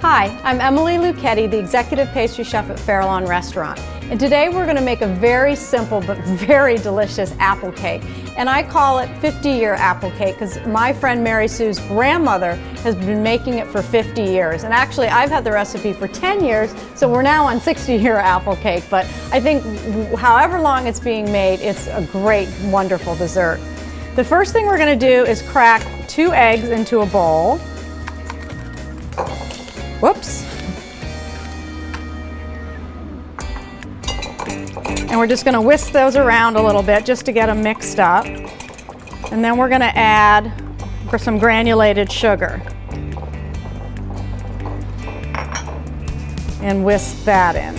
Hi, I'm Emily Luchetti, the Executive Pastry Chef at Farallon Restaurant. And today we're going to make a very simple but very delicious apple cake. And I call it 50-year apple cake because my friend Mary Sue's grandmother has been making it for 50 years. And actually I've had the recipe for 10 years, so we're now on 60-year apple cake. But I think however long it's being made, it's a great, wonderful dessert. The first thing we're going to do is crack 2 eggs into a bowl. Whoops. And we're just going to whisk those around a little bit just to get them mixed up. And then we're going to add some granulated sugar. And whisk that in.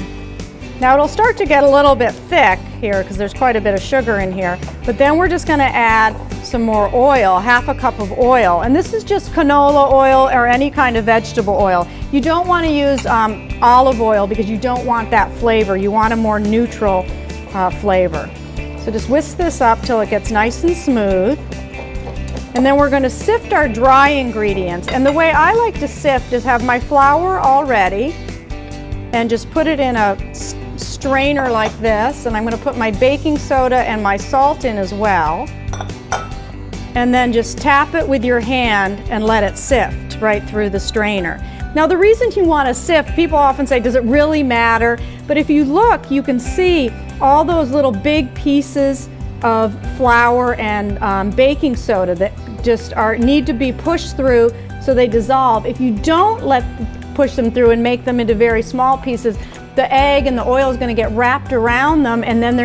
Now it'll start to get a little bit thick here because there's quite a bit of sugar in here. But then we're just going to add some more oil, half a cup of oil. And this is just canola oil or any kind of vegetable oil. You don't want to use olive oil because you don't want that flavor. You want a more neutral flavor. So just whisk this up till it gets nice and smooth. And then we're going to sift our dry ingredients. And the way I like to sift is have my flour all ready and just put it in a strainer like this. And I'm going to put my baking soda and my salt in as well. And then just tap it with your hand and let it sift right through the strainer. Now the reason you want to sift, people often say, does it really matter? But if you look, you can see all those little big pieces of flour and baking soda that just need to be pushed through so they dissolve. If you don't push them through and make them into very small pieces, the egg and the oil is going to get wrapped around them, and then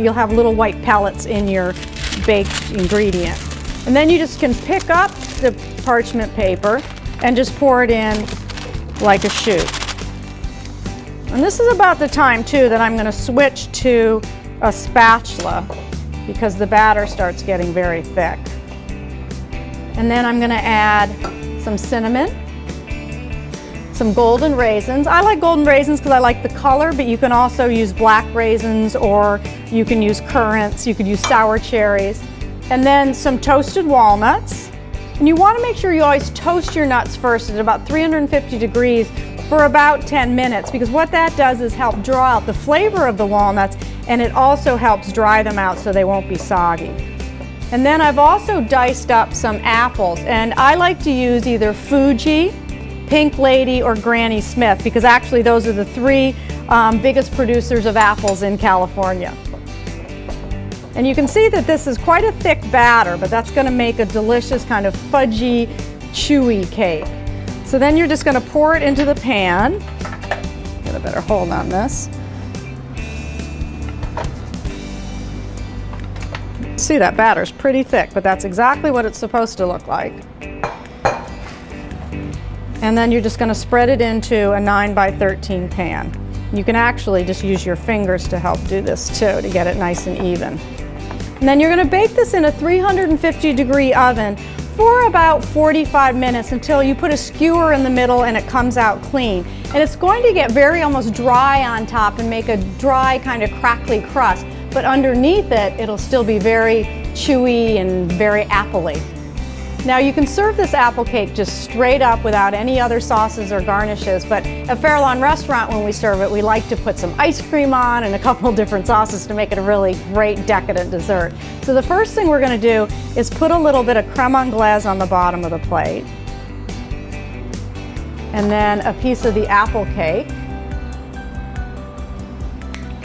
you'll have little white pellets in your baked ingredient. And then you just can pick up the parchment paper and just pour it in like a chute. And this is about the time too that I'm going to switch to a spatula because the batter starts getting very thick. And then I'm going to add some cinnamon, some golden raisins. I like golden raisins because I like the color, but you can also use black raisins, or you can use currants, you could use sour cherries. And then some toasted walnuts. And you want to make sure you always toast your nuts first at about 350 degrees for about 10 minutes, because what that does is help draw out the flavor of the walnuts, and it also helps dry them out so they won't be soggy. And then I've also diced up some apples, and I like to use either Fuji, Pink Lady, or Granny Smith, because actually those are the 3 biggest producers of apples in California. And you can see that this is quite a thick batter, but that's going to make a delicious kind of fudgy, chewy cake. So then you're just going to pour it into the pan. Get a better hold on this. See, that batter's pretty thick, but that's exactly what it's supposed to look like. And then you're just going to spread it into a 9x13 pan. You can actually just use your fingers to help do this too, to get it nice and even. And then you're going to bake this in a 350-degree oven for about 45 minutes until you put a skewer in the middle and it comes out clean. And it's going to get very almost dry on top and make a dry kind of crackly crust, but underneath it, it'll still be very chewy and very apple-y. Now you can serve this apple cake just straight up without any other sauces or garnishes, but at Farallon Restaurant when we serve it, we like to put some ice cream on and a couple different sauces to make it a really great decadent dessert. So the first thing we're going to do is put a little bit of creme anglaise on the bottom of the plate, and then a piece of the apple cake,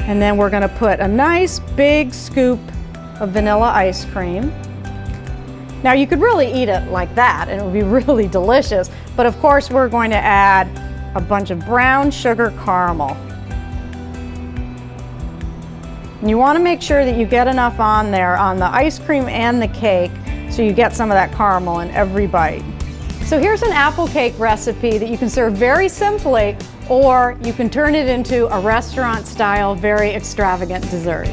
and then we're going to put a nice big scoop of vanilla ice cream. Now you could really eat it like that and it would be really delicious, but of course we're going to add a bunch of brown sugar caramel. And you want to make sure that you get enough on there on the ice cream and the cake so you get some of that caramel in every bite. So here's an apple cake recipe that you can serve very simply, or you can turn it into a restaurant-style, very extravagant dessert.